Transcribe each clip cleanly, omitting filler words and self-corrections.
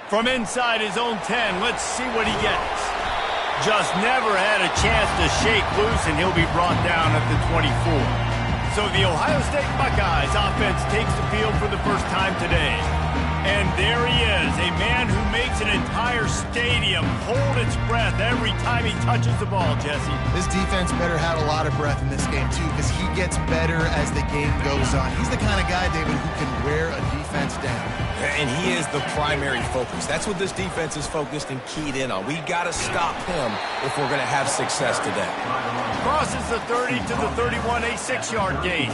From inside his own 10, let's see what he gets. Just never had a chance to shake loose, and he'll be brought down at the 24. So the Ohio State Buckeyes offense takes the field for the first time today. And there he is, a man who makes an entire stadium hold its breath every time he touches the ball, Jesse. This defense better have a lot of breath in this game, too, because he gets better as the game goes on. He's the kind of guy, David, who can wear a defense down. And he is the primary focus. That's what this defense is focused and keyed in on. We got to stop him if we're going to have success today. Crosses the 30 to the 31, a 6-yard gain.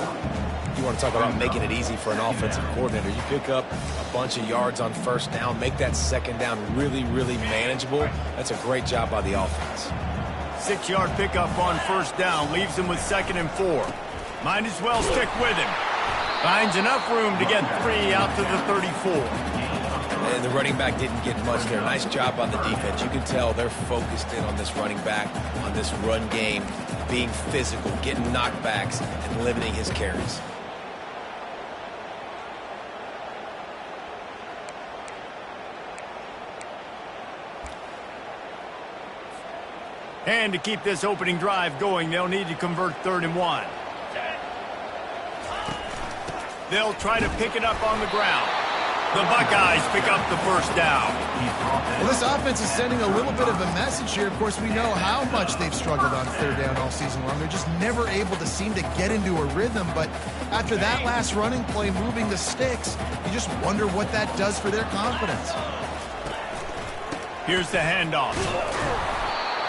You want to talk about making it easy for an offensive coordinator. You pick up a bunch of yards on first down, make that second down really, really manageable. That's a great job by the offense. 6-yard pickup on first down leaves him with 2nd and 4. Might as well stick with him. Finds enough room to get 3 out to the 34. And the running back didn't get much there. Nice job by the defense. You can tell they're focused in on this running back, on this run game, being physical, getting knockbacks, and limiting his carries. And to keep this opening drive going, they'll need to convert 3rd and 1. They'll try to pick it up on the ground. The Buckeyes pick up the first down. Well, this offense is sending a little bit of a message here. Of course, we know how much they've struggled on 3rd down all season long. They're just never able to seem to get into a rhythm. But after that last running play, moving the sticks, you just wonder what that does for their confidence. Here's the handoff.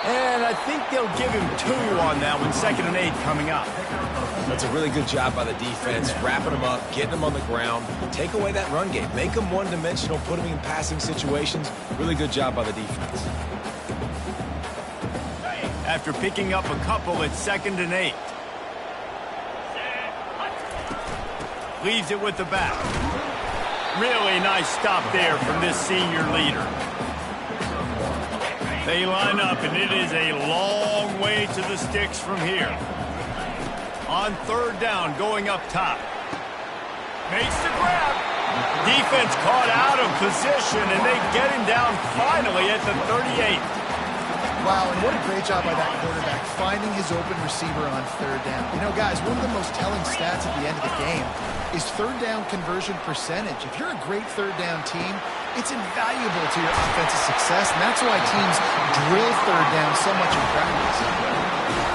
And I think they'll give him 2 on that one. 2nd and 8 coming up. That's a really good job by the defense, wrapping them up, getting them on the ground. Take away that run game. Make them one-dimensional, put them in passing situations. Really good job by the defense. After picking up a couple, it's 2nd and 8. Leaves it with the back. Really nice stop there from this senior leader. They line up, and it is a long way to the sticks from here. On 3rd down, going up top. Makes the grab. Defense caught out of position, and they get him down finally at the 38. Wow, and what a great job by that quarterback, finding his open receiver on 3rd down. You know, guys, one of the most telling stats at the end of the game is 3rd down conversion percentage. If you're a great 3rd down team, it's invaluable to your offensive success, and that's why teams drill 3rd down so much in practice.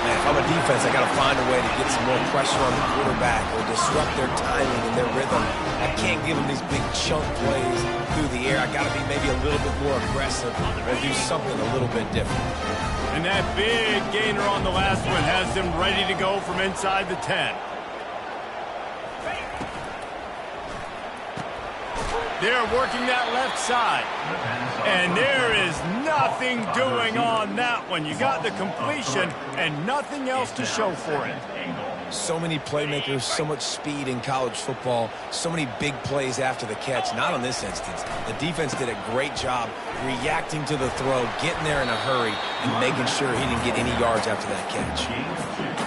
Man, if I'm a defense, I got to find a way to get some more pressure on the quarterback or disrupt their timing and their rhythm. I can't give them these big chunk plays through the air. I got to be maybe a little bit more aggressive or do something a little bit different. And that big gainer on the last one has them ready to go from inside the 10. They're working that left side. And there is nothing doing on that one. You got the completion and nothing else to show for it. So many playmakers, so much speed in college football, so many big plays after the catch. Not on this instance. The defense did a great job reacting to the throw, getting there in a hurry, and making sure he didn't get any yards after that catch.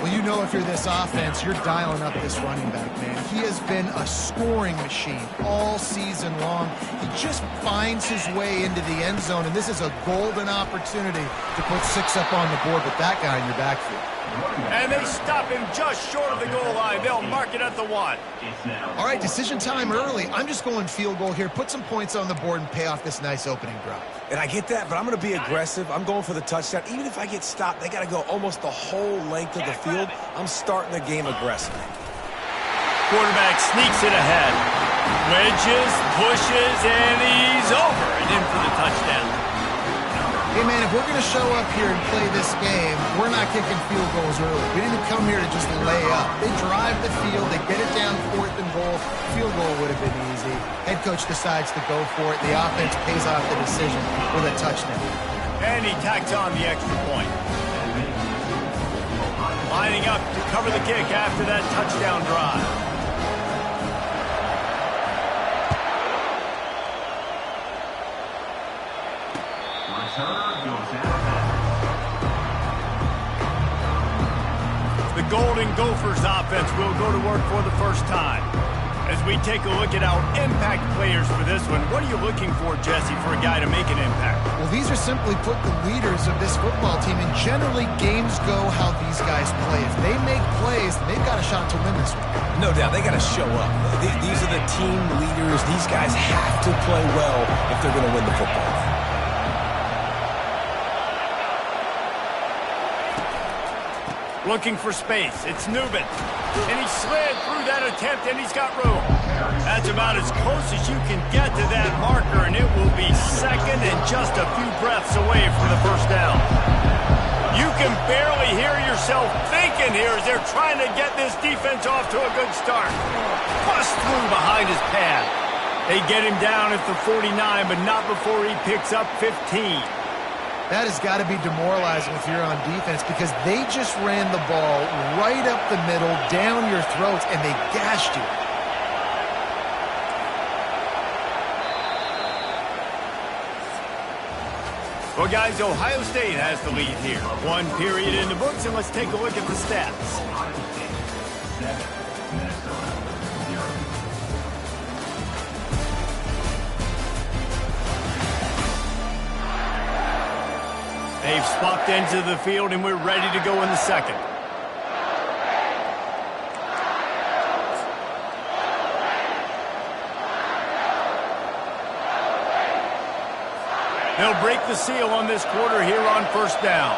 Well, you know if you're this offense, you're dialing up this running back, man. He has been a scoring machine all season long. He just finds his way into the end zone, and this is a golden opportunity to put 6 up on the board with that guy in your backfield. And they stop him just short of the goal line. They'll mark it at the 1. All right, decision time early. I'm just going field goal here. Put some points on the board and pay off this nice opening drive. And I get that, but I'm going to be aggressive. I'm going for the touchdown. Even if I get stopped, they got to go almost the whole length of the field. I'm starting the game aggressively. Quarterback sneaks it ahead. Wedges, pushes, and he's over and in for the touchdown. Hey, man, if we're going to show up here and play this game, we're not kicking field goals early. We didn't come here to just lay up. They drive the field. They get it down 4th and goal. Field goal would have been easy. Head coach decides to go for it. The offense pays off the decision with a touchdown. And he tacks on the extra point. Lining up to cover the kick after that touchdown drive. The Golden Gophers offense will go to work for the first time. As we take a look at our impact players for this one, what are you looking for, Jesse, for a guy to make an impact? Well, these are simply put the leaders of this football team, and generally games go how these guys play. If they make plays, they've got a shot to win this one. No doubt, they got to show up. These are the team leaders. These guys have to play well if they're going to win the football game. Looking for space. It's Nubin. And he slid through that attempt, and he's got room. That's about as close as you can get to that marker, and it will be second and just a few breaths away from the first down. You can barely hear yourself thinking here as they're trying to get this defense off to a good start. Bust through behind his pad. They get him down at the 49, but not before he picks up 15. That has got to be demoralizing if you're on defense, because they just ran the ball right up the middle, down your throats, and they gashed you. Well, guys, Ohio State has the lead here. One period in the books, and let's take a look at the stats. They've swapped into the field, and we're ready to go in the second. They'll break the seal on this quarter here on first down.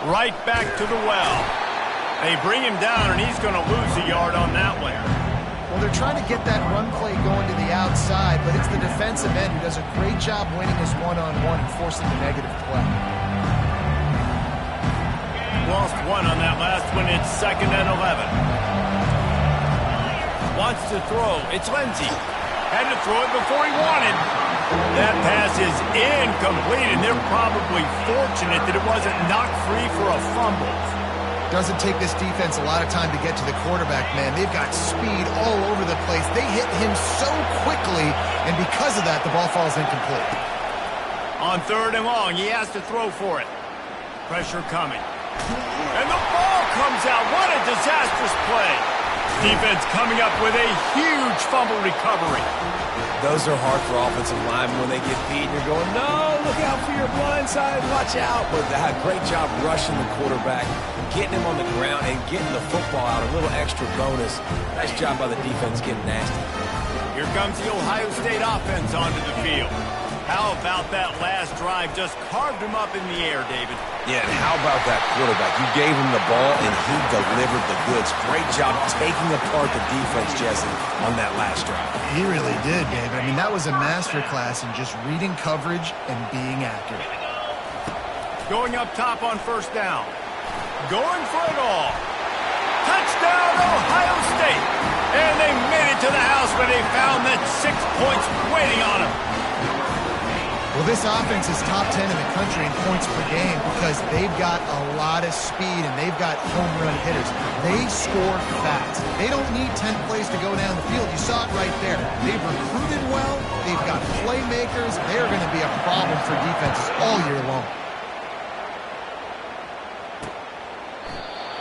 Right back to the well. They bring him down, and he's going to lose a yard on that one. Well, they're trying to get that run play going to the outside, but it's the defensive end who does a great job winning his one-on-one and forcing the negative play. Lost one on that last one. It's 2nd and 11. Wants to throw. It's Lindsey. Had to throw it before he wanted. That pass is incomplete, and they're probably fortunate that it wasn't knocked free for a fumble. Doesn't take this defense a lot of time to get to the quarterback, man. They've got speed all over the place. They hit him so quickly, and because of that, the ball falls incomplete. On 3rd and long, he has to throw for it. Pressure coming. And the ball comes out. What a disastrous play. Defense coming up with a huge fumble recovery. Those are hard for offensive linemen when they get beat. You're going, no, look out for your blind side, watch out. But they had a great job rushing the quarterback, getting him on the ground, and getting the football out. A little extra bonus. Nice job by the defense getting nasty. Here comes the Ohio State offense onto the field. How about that last drive? Just carved him up in the air, David. Yeah, and how about that quarterback? You gave him the ball, and he delivered the goods. Great job taking apart the defense, Jesse, on that last drive. He really did, David. I mean, that was a masterclass in just reading coverage and being accurate. Going up top on first down. Going for it all. Touchdown, Ohio State. And they made it to the house when they found that 6 points waiting on them. Well, this offense is top 10 in the country in points per game because they've got a lot of speed and they've got home run hitters. They score fast. They don't need 10 plays to go down the field. You saw it right there. They've recruited well. They've got playmakers. They're going to be a problem for defenses all year long.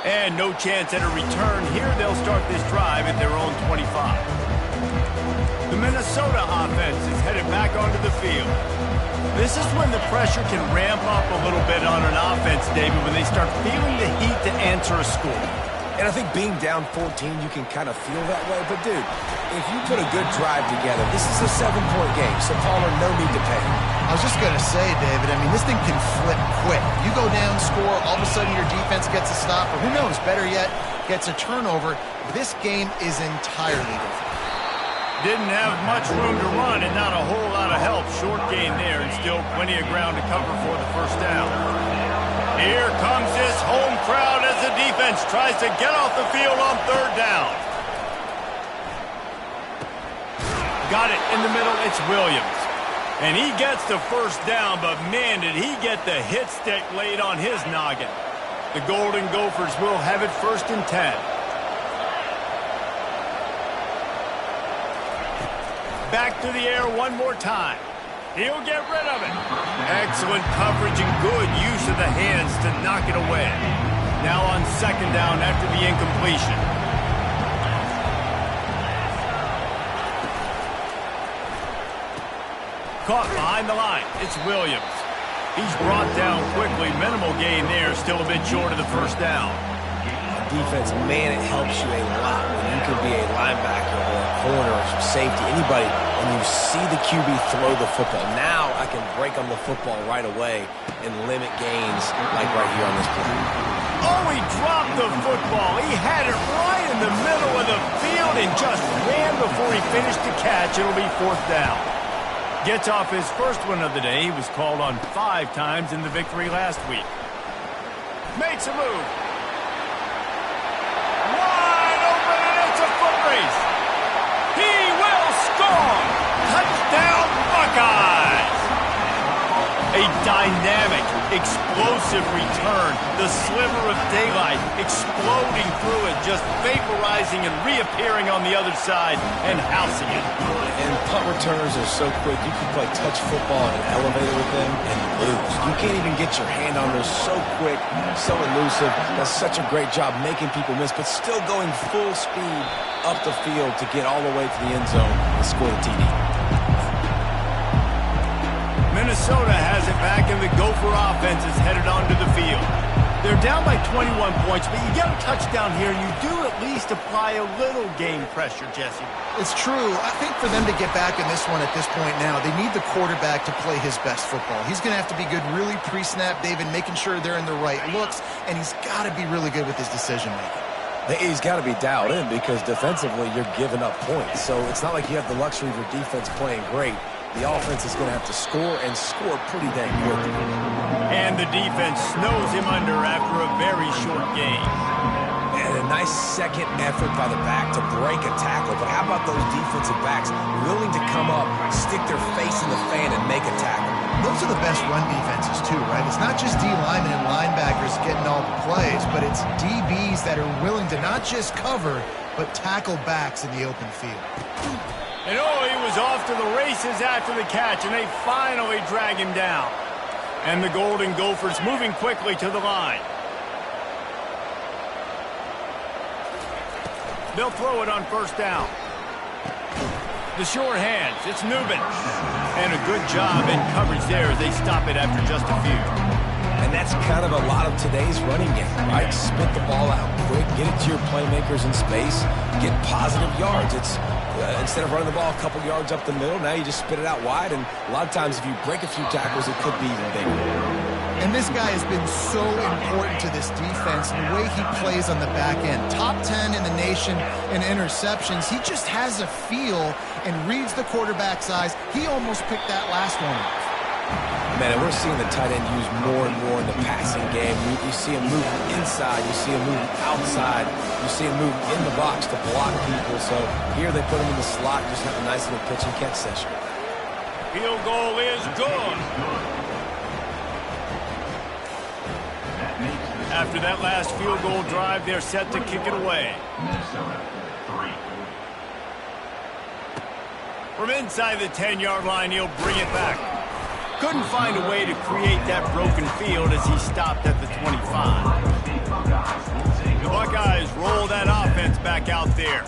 And no chance at a return here. They'll start this drive at their own 25. The Minnesota offense is headed back onto the field. This is when the pressure can ramp up a little bit on an offense, David, when they start feeling the heat to answer a score. And I think being down 14, you can kind of feel that way. But, dude, if you put a good drive together, this is a 7-point game, so Palmer, no need to panic. I was just going to say, David, I mean, this thing can flip quick. You go down, score, all of a sudden your defense gets a stop, or who knows, better yet, gets a turnover. This game is entirely different. Didn't have much room to run and not a whole lot of help. Short gain there and still plenty of ground to cover for the first down. Here comes this home crowd as the defense tries to get off the field on 3rd down. Got it in the middle. It's Williams. And he gets the first down, but man, did he get the hit stick laid on his noggin. The Golden Gophers will have it 1st and 10. Back to the air one more time. He'll get rid of it. Excellent coverage and good use of the hands to knock it away. Now on second down after the incompletion. Caught behind the line. It's Williams. He's brought down quickly. Minimal gain there. Still a bit short of the first down. Defense, man, it helps you a lot when you can be a linebacker or a corner or safety, anybody, and you see the QB throw the football. Now I can break on the football right away and limit gains like right here on this play. Oh, he dropped the football. He had it right in the middle of the field and just ran before he finished the catch. It'll be fourth down. Gets off his first one of the day. He was called on 5 times in the victory last week. Makes a move. He will score! Touchdown, Buckeyes! A dynamic, explosive return. The sliver of daylight exploding through it, just vaporizing and reappearing on the other side and housing it. And punt returners are so quick. You can play touch football in an elevator with them and lose. You can't even get your hand on those. So quick, so elusive. Does such a great job making people miss, but still going full speed up the field to get all the way to the end zone and score the TD. Minnesota has it back, and the Gopher offense is headed onto the field. They're down by 21 points, but you get a touchdown here, and you do at least apply a little game pressure, Jesse. It's true. I think for them to get back in this one at this point now, they need the quarterback to play his best football. He's going to have to be good really pre-snap, David, making sure they're in the right looks, and he's got to be really good with his decision-making. He's got to be dialed in because defensively you're giving up points. So it's not like you have the luxury of your defense playing great. The offense is going to have to score and score pretty dang quick. And the defense snows him under after a very short game. And a nice second effort by the back to break a tackle. But how about those defensive backs willing to come up, stick their face in the fan, and make a tackle? Those are the best run defenses too, right? It's not just D linemen and linebackers getting all the plays, but it's DBs that are willing to not just cover, but tackle backs in the open field. And oh, he was off to the races after the catch, and they finally drag him down. And the Golden Gophers moving quickly to the line. They'll throw it on first down. The short hands, it's Nubin. And a good job in coverage there as they stop it after just a few. And that's kind of a lot of today's running game, right? Spit the ball out quick, get it to your playmakers in space, get positive yards. It's instead of running the ball a couple yards up the middle, now you just spit it out wide. And a lot of times if you break a few tackles, it could be even bigger. And this guy has been so important to this defense and the way he plays on the back end. Top 10 in the nation in interceptions. He just has a feel and reads the quarterback's eyes. He almost picked that last one off. Man, and we're seeing the tight end used more and more in the passing game. You see him move inside. You see him move outside. You see him move in the box to block people. So here they put him in the slot, just have a nice little pitch and catch session. Field goal is good. After that last field goal drive, they're set to kick it away. From inside the 10-yard line, he'll bring it back. Couldn't find a way to create that broken field as he stopped at the 25. The Buckeyes roll that offense back out there.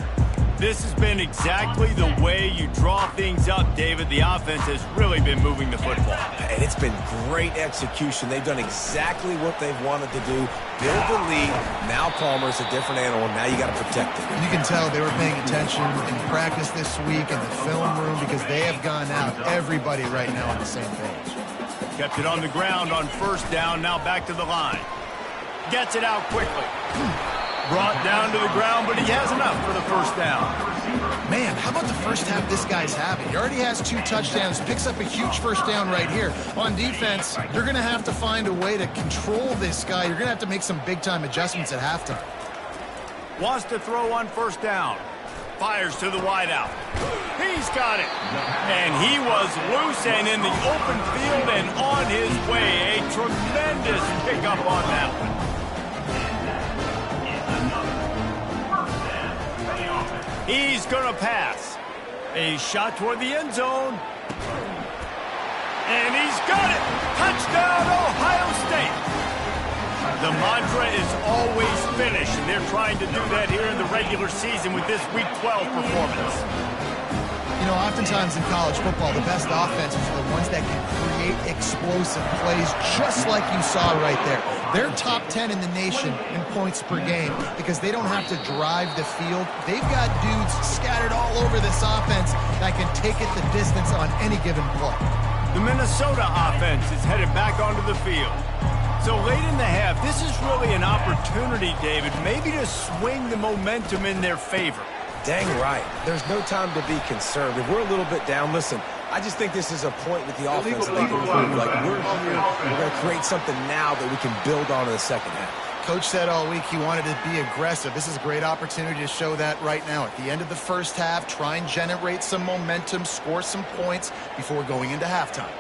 This has been exactly the way you draw things up, David. The offense has really been moving the football. And it's been great execution. They've done exactly what they've wanted to do. Build the lead. Now Palmer's a different animal. Now you got to protect it. You can tell they were paying attention in practice this week in the film room because they have gone out, everybody right now on the same page. Kept it on the ground on first down. Now back to the line. Gets it out quickly. Brought down to the ground, but he has enough for the first down. Man, how about the first half this guy's having? He already has 2 touchdowns, picks up a huge first down right here. On defense, you're going to have to find a way to control this guy. You're going to have to make some big-time adjustments at halftime. Wants to throw on first down. Fires to the wideout. He's got it. And he was loose and in the open field and on his way. A tremendous pickup on that one. He's going to pass. A shot toward the end zone. And he's got it. Touchdown, Ohio State. The mantra is always finish, and they're trying to do that here in the regular season with this Week 12 performance. You know, oftentimes in college football, the best offenses are the ones that can create explosive plays, just like you saw right there. They're top 10 in the nation in points per game because they don't have to drive the field. They've got dudes scattered all over this offense that can take it the distance on any given play. The Minnesota offense is headed back onto the field. So late in the half, this is really an opportunity, David, maybe to swing the momentum in their favor. Dang right. There's no time to be concerned. If we're a little bit down, listen, I just think this is a point with the offense that they can prove. Like, we're here, we're going to create something now that we can build on in the second half. Coach said all week he wanted to be aggressive. This is a great opportunity to show that right now. At the end of the first half, try and generate some momentum, score some points before going into halftime.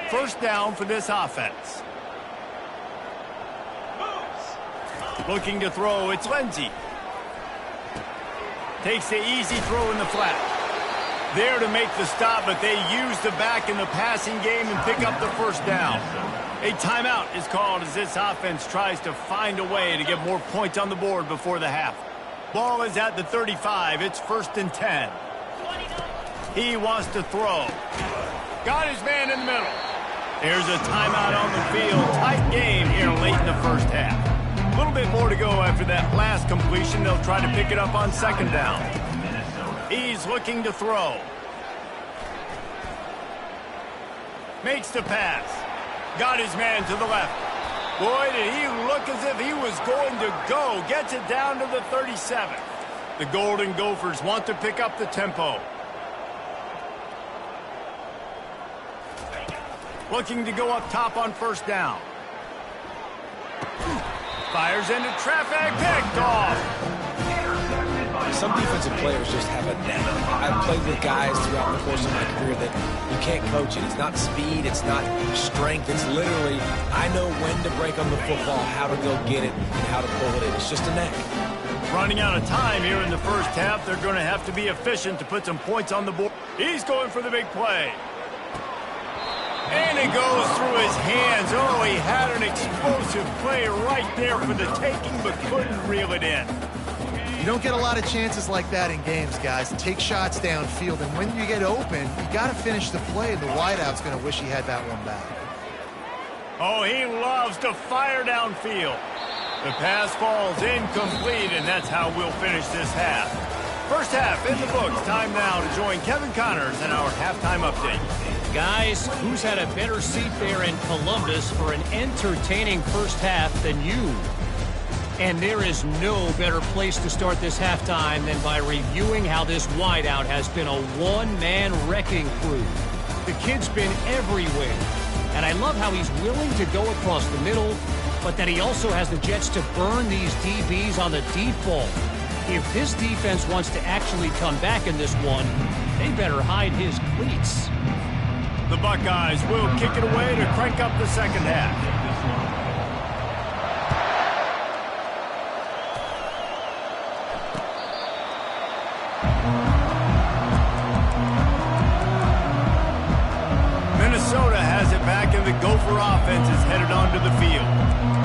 First down for this offense. Looking to throw, it's Lindsey. Takes the easy throw in the flat. There to make the stop, but they use the back in the passing game and pick up the first down. A timeout is called as this offense tries to find a way to get more points on the board before the half. Ball is at the 35. It's 1st and 10. He wants to throw. Got his man in the middle. There's a timeout on the field. Tight game here late in the first half. A little bit more to go after that last completion. They'll try to pick it up on second down. He's looking to throw. Makes the pass. Got his man to the left. Boy, did he look as if he was going to go. Gets it down to the 37. The Golden Gophers want to pick up the tempo. Looking to go up top on first down. Fires into traffic, picked off. Some defensive players just have a knack. I've played with guys throughout the course of my career that you can't coach it. It's not speed, it's not strength. It's literally, I know when to break on the football, how to go get it, and how to pull it in. It's just a knack. Running out of time here in the first half. They're going to have to be efficient to put some points on the board. He's going for the big play. And it goes through his hands. Oh, he had an explosive play right there for the taking, but couldn't reel it in. You don't get a lot of chances like that in games, guys. Take shots downfield, and when you get open, you got to finish the play. The wideout's going to wish he had that one back. Oh, he loves to fire downfield. The pass falls incomplete, and that's how we'll finish this half. First half in the books. Time now to join Kevin Connors in our halftime update. Guys, who's had a better seat there in Columbus for an entertaining first half than you? And there is no better place to start this halftime than by reviewing how this wideout has been a one-man wrecking crew. The kid's been everywhere, and I love how he's willing to go across the middle, but that he also has the jets to burn these DBs on the deep ball. If this defense wants to actually come back in this one, they better hide his cleats. The Buckeyes will kick it away to crank up the second half. Minnesota has it back, and the Gopher offense is headed onto the field.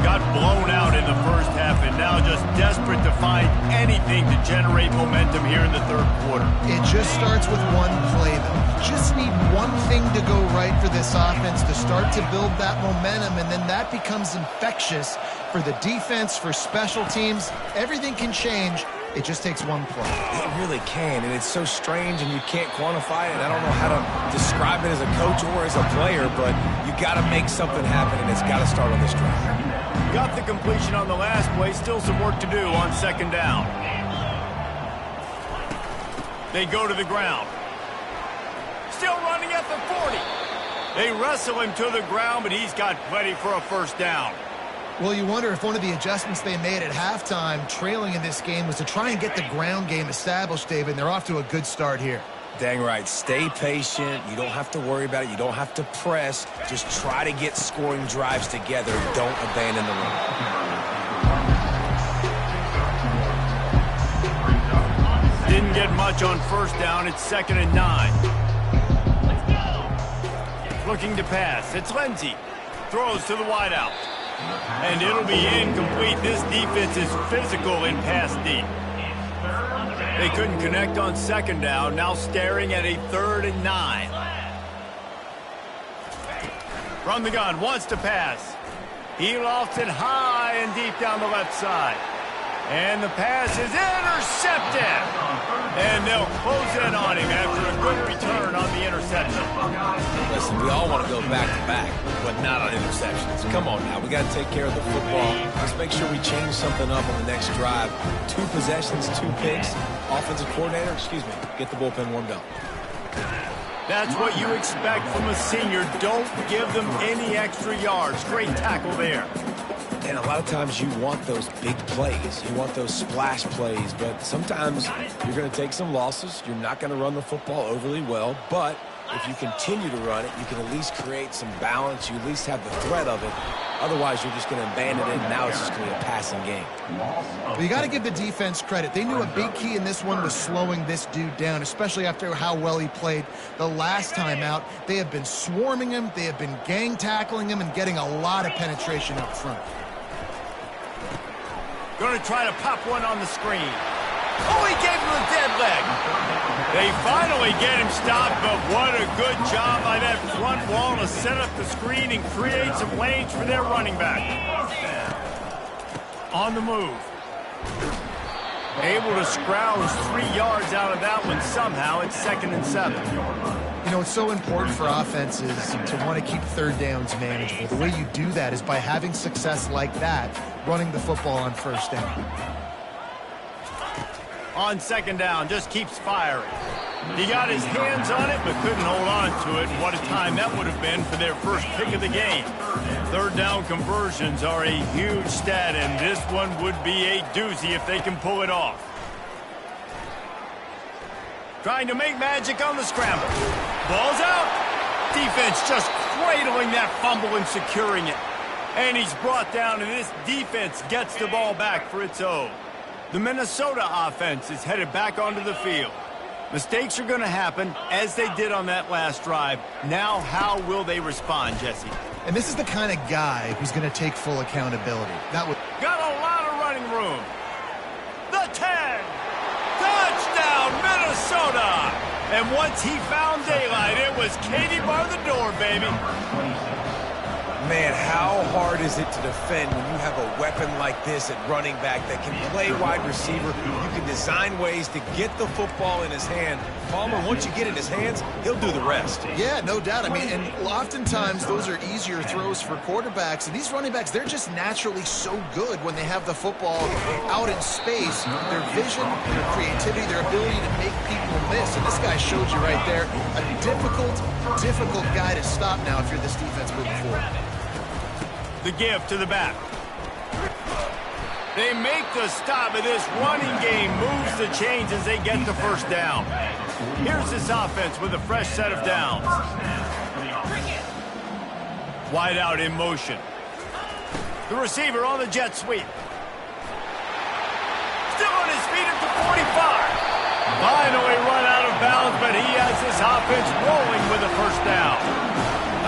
Got blown out in the first half, and now just desperate to find anything to generate momentum here in the third quarter. It just starts with one play, though. You just need one thing to go right for this offense to start to build that momentum, and then that becomes infectious for the defense, for special teams. Everything can change. It just takes one play. It really can, and it's so strange, and you can't quantify it. I don't know how to describe it as a coach or as a player, but you got to make something happen, and it's got to start on this drive. Got the completion on the last play. Still some work to do on second down. They go to the ground. Still running at the 40. They wrestle him to the ground, but he's got plenty for a first down. Well, you wonder if one of the adjustments they made at halftime, trailing in this game, was to try and get the ground game established, David, and they're off to a good start here. Dang right. Stay patient. You don't have to worry about it. You don't have to press. Just try to get scoring drives together. Don't abandon the run. Didn't get much on first down. It's 2nd and 9. Looking to pass. It's Lindsey. throws to the wideout. And it'll be incomplete. This defense is physical in pass deep. They couldn't connect on second down. Now staring at a 3rd and 9. From the gun, wants to pass. He lofts it high and deep down the left side. And the pass is intercepted. And they'll close in on him after a good return on the interception. Listen, we all want to go back-to-back, but not on interceptions. Come on now, we got to take care of the football. Let's make sure we change something up on the next drive. 2 possessions, 2 picks. Offensive coordinator, get the bullpen warmed up. That's what you expect from a senior. Don't give them any extra yards. Great tackle there. And a lot of times you want those big plays. You want those splash plays. But sometimes you're going to take some losses. You're not going to run the football overly well. But if you continue to run it, you can at least create some balance. You at least have the threat of it. Otherwise, you're just going to abandon it, and now it's just going to be a passing game. Well, you got to give the defense credit. They knew a big key in this one was slowing this dude down, especially after how well he played the last time out. They have been swarming him. They have been gang tackling him and getting a lot of penetration up front. Going to try to pop one on the screen. Oh, he gave him a dead leg. They finally get him stopped, but what a good job by that front wall to set up the screen and create some lanes for their running back. On the move. Able to scrounge 3 yards out of that one somehow. It's 2nd and 7. You know, it's so important for offenses to want to keep 3rd downs manageable. The way you do that is by having success like that, running the football on 1st down. On 2nd down, just keeps firing. He got his hands on it, but couldn't hold on to it. What a time that would have been for their first pick of the game. 3rd down conversions are a huge stat, and this one would be a doozy if they can pull it off. Trying to make magic on the scramble. Ball's out. Defense just cradling that fumble and securing it. And he's brought down, and this defense gets the ball back for its own. The Minnesota offense is headed back onto the field. Mistakes are going to happen, as they did on that last drive. Now, how will they respond, Jesse? And this is the kind of guy who's going to take full accountability. That would got a lot of running room. The 10. Touchdown, Minnesota. And once he found daylight, it was Katie bar the door, baby. Man, how hard is it to defend when you have a weapon like this at running back that can play wide receiver? You can design ways to get the football in his hand. Palmer, once you get it in his hands, he'll do the rest. Yeah, no doubt. I mean, and oftentimes those are easier throws for quarterbacks. And these running backs, they're just naturally so good when they have the football out in space. Their vision, their creativity, their ability to make people miss. And this guy showed you right there, a difficult guy to stop now if you're this defense moving forward. The give to the back. They make the stop, and this running game moves the chains as they get the 1st down. Here's this offense with a fresh set of downs. Wide out in motion. The receiver on the jet sweep. Still on his feet at the 45. Finally run out of bounds, but he has this offense rolling with a 1st down.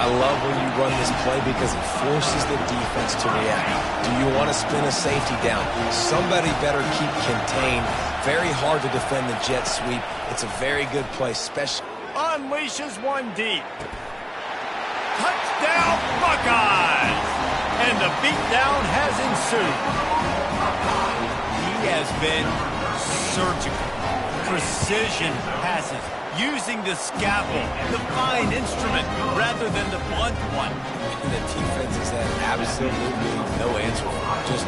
I love when you run this play because it forces the defense to react. Do you want to spin a safety down? Somebody better keep contained. Very hard to defend the jet sweep. It's a very good play, especially. Unleashes one deep. Touchdown, Buckeyes! And the beatdown has ensued. He has been surgical. Precision passes. Using the scalpel, the fine instrument, rather than the blunt one. The defense has had absolutely no answer for him. Just,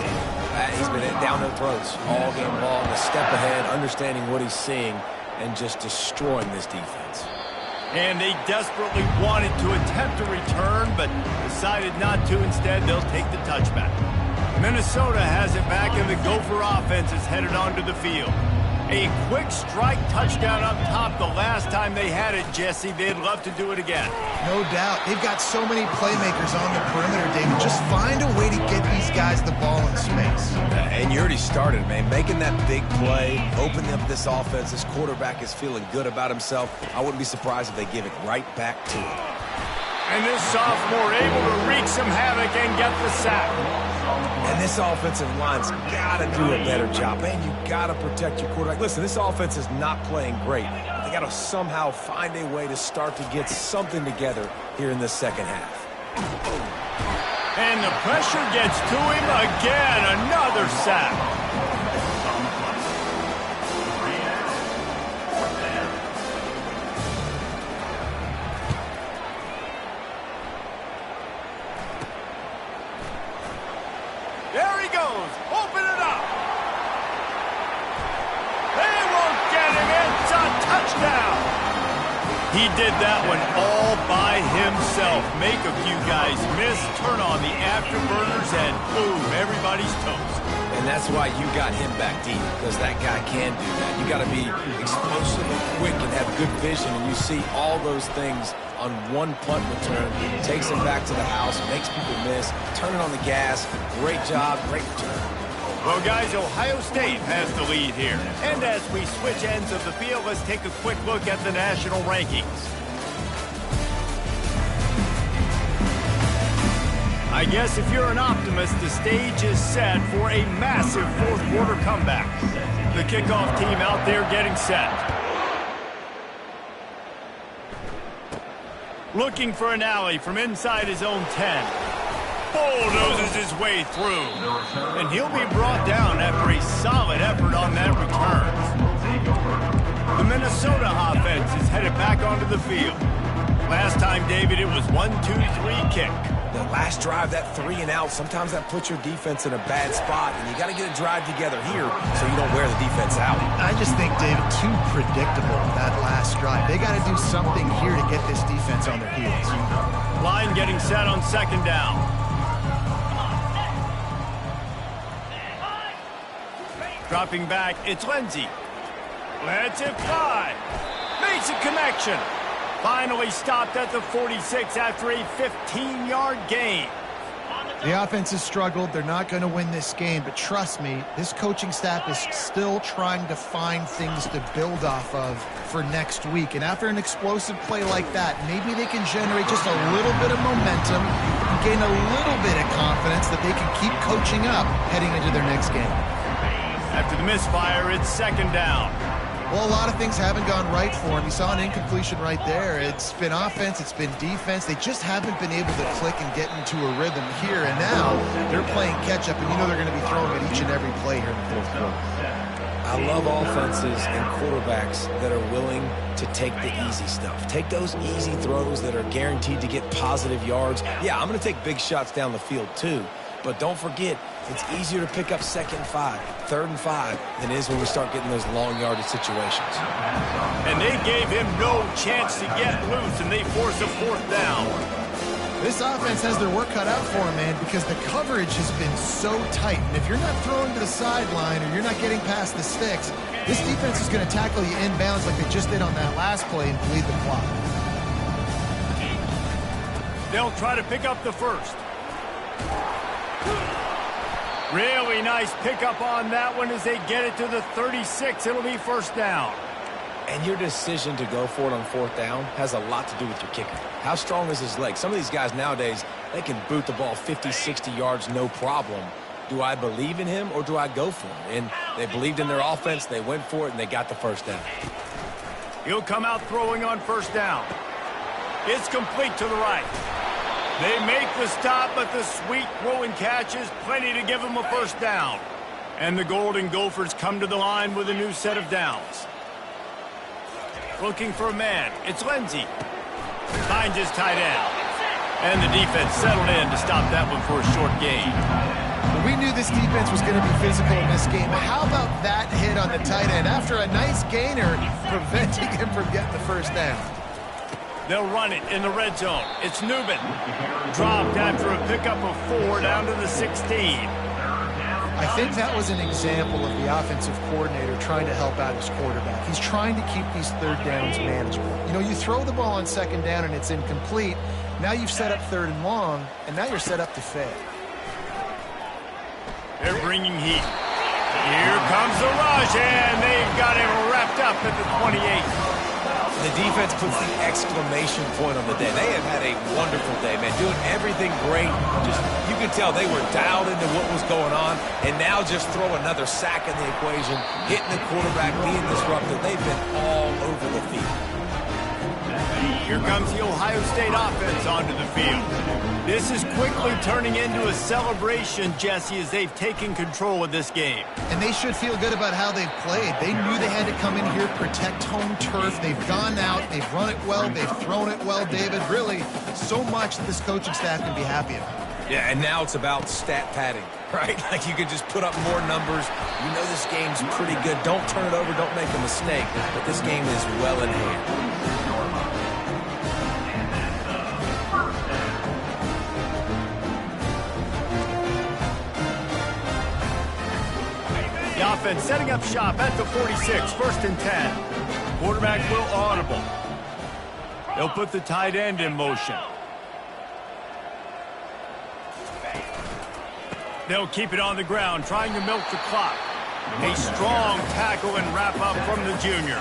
he's been down their throats all game long, a step ahead, understanding what he's seeing, and just destroying this defense. And they desperately wanted to attempt a return, but decided not to. Instead, they'll take the touchback. Minnesota has it back, and the Gopher offense is headed onto the field. A quick strike touchdown up top the last time they had it, Jesse. They'd love to do it again. No doubt. They've got so many playmakers on the perimeter, David. Just find a way to get these guys the ball in space. And you already started, man. Making that big play, opening up this offense. This quarterback is feeling good about himself. I wouldn't be surprised if they give it right back to him. And this sophomore able to wreak some havoc and get the sack. And this offensive line's got to do a better job. Man, you got to protect your quarterback. Listen, this offense is not playing great. They got to somehow find a way to start to get something together here in the second half. And the pressure gets to him again. Another sack. There he goes. Open it up. They won't get him. It's a touchdown. He did that one all by himself. Make a few guys miss, turn on the afterburners, and boom, everybody's toast. And that's why you got him back deep, because that guy can do that. You got to be explosive and quick and have good vision, and you see all those things on one punt return. Takes him back to the house, makes people miss, turning on the gas. Great job, great return. Well, guys, Ohio State has the lead here. And as we switch ends of the field, let's take a quick look at the national rankings. I guess if you're an optimist, the stage is set for a massive fourth-quarter comeback. The kickoff team out there getting set. Looking for an alley from inside his own 10. Bulldozes his way through. And he'll be brought down after a solid effort on that return. The Minnesota offense is headed back onto the field. Last time, David, it was 1-2-3 kick. The last drive, that 3 and out, sometimes that puts your defense in a bad spot, and you got to get a drive together here so you don't wear the defense out. I just think, David, too predictable, that last drive. They got to do something here to get this defense on their heels. Line getting set on second down. Dropping back, it's Lindsey. Lets it fly. Makes a connection. Finally stopped at the 46 after a 15-yard gain. The offense has struggled. They're not going to win this game, but trust me, this coaching staff is still trying to find things to build off of for next week. And after an explosive play like that, maybe they can generate just a little bit of momentum and gain a little bit of confidence that they can keep coaching up heading into their next game. After the misfire, it's second down. Well, a lot of things haven't gone right for him. You saw an incompletion right there. It's been offense, it's been defense. They just haven't been able to click and get into a rhythm here. And now they're playing catch-up, and you know they're going to be throwing at each and every play here in the fourth quarter. I love offenses and quarterbacks that are willing to take the easy stuff. Take those easy throws that are guaranteed to get positive yards. Yeah, I'm going to take big shots down the field too. But don't forget, it's easier to pick up 2nd and 5, 3rd and 5 than it is when we start getting those long yardage situations. And they gave him no chance to get loose, and they force a 4th down. This offense has their work cut out for them, man, because the coverage has been so tight. And if you're not throwing to the sideline or you're not getting past the sticks, this defense is going to tackle you inbounds like they just did on that last play and bleed the clock. They'll try to pick up the first. Really nice pickup on that one as they get it to the 36. It'll be 1st down. And your decision to go for it on 4th down has a lot to do with your kicker. How strong is his leg? Some of these guys nowadays, they can boot the ball 50, 60 yards, no problem. Do I believe in him or do I go for it? And they believed in their offense, they went for it, and they got the 1st down. He'll come out throwing on 1st down. It's complete to the right. They make the stop, but the sweet throw and catch is plenty to give them a 1st down. And the Golden Gophers come to the line with a new set of downs. Looking for a man. It's Lindsey. Finds his tight end. And the defense settled in to stop that one for a short gain. Well, we knew this defense was going to be physical in this game. How about that hit on the tight end after a nice gainer preventing him from getting the 1st down? They'll run it in the red zone. It's Newman. Dropped after a pickup of 4 down to the 16. I think that was an example of the offensive coordinator trying to help out his quarterback. He's trying to keep these 3rd downs manageable. You know, you throw the ball on 2nd down and it's incomplete. Now you've set up 3rd and long, and now you're set up to fail. They're bringing heat. Here comes the rush, and they've got him wrapped up at the 28. The defense puts the exclamation point on the day. They have had a wonderful day, man, doing everything great. Just, you can tell they were dialed into what was going on, and now just throw another sack in the equation, hitting the quarterback, being disruptive. They've been all over the field. Here comes the Ohio State offense onto the field. This is quickly turning into a celebration, Jesse, as they've taken control of this game. And they should feel good about how they've played. They knew they had to come in here, protect home turf. They've gone out, they've run it well, they've thrown it well, David. Really, so much that this coaching staff can be happy about. Yeah, and now it's about stat padding, right? Like you could just put up more numbers. You know this game's pretty good. Don't turn it over, don't make a mistake. But this game is well in hand. The offense setting up shop at the 46, 1st and 10. Quarterback will audible. They'll put the tight end in motion. They'll keep it on the ground, trying to milk the clock. A strong tackle and wrap up from the junior.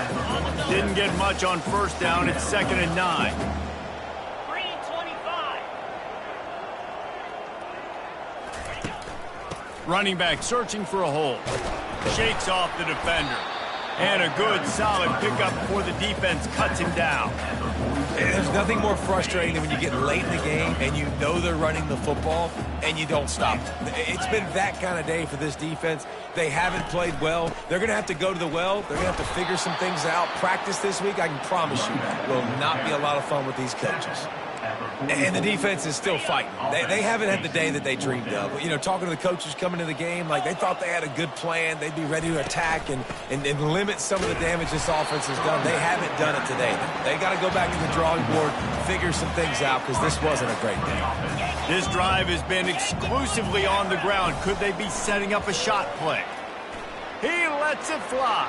Didn't get much on 1st down. It's 2nd and 9. Running back searching for a hole. Shakes off the defender. And a good, solid pickup before the defense cuts him down. There's nothing more frustrating than when you get late in the game and you know they're running the football and you don't stop them. It's been that kind of day for this defense. They haven't played well. They're going to have to go to the well. They're going to have to figure some things out. Practice this week, I can promise you, will not be a lot of fun with these coaches. And the defense is still fighting. They haven't had the day that they dreamed of. You know, talking to the coaches coming to the game, like they thought they had a good plan. They'd be ready to attack and limit some of the damage this offense has done. They haven't done it today. They got to go back to the drawing board, figure some things out, because this wasn't a great day. This drive has been exclusively on the ground. Could they be setting up a shot play? He lets it fly.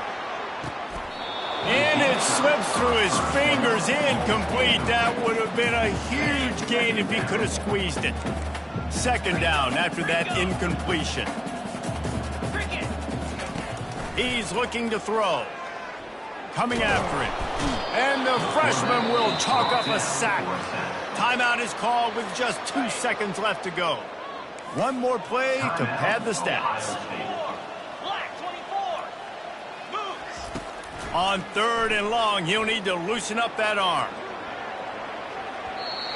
And it slips through his fingers, incomplete. That would have been a huge gain if he could have squeezed it. 2nd down after that incompletion. He's looking to throw. Coming after it. And the freshman will chalk up a sack. Timeout is called with just 2 seconds left to go. One more play to pad the stats. On 3rd and long, he'll need to loosen up that arm.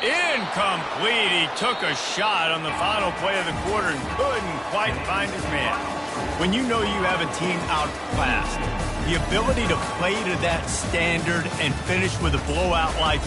Incomplete. He took a shot on the final play of the quarter and couldn't quite find his man. When you know you have a team outclassed, the ability to play to that standard and finish with a blowout like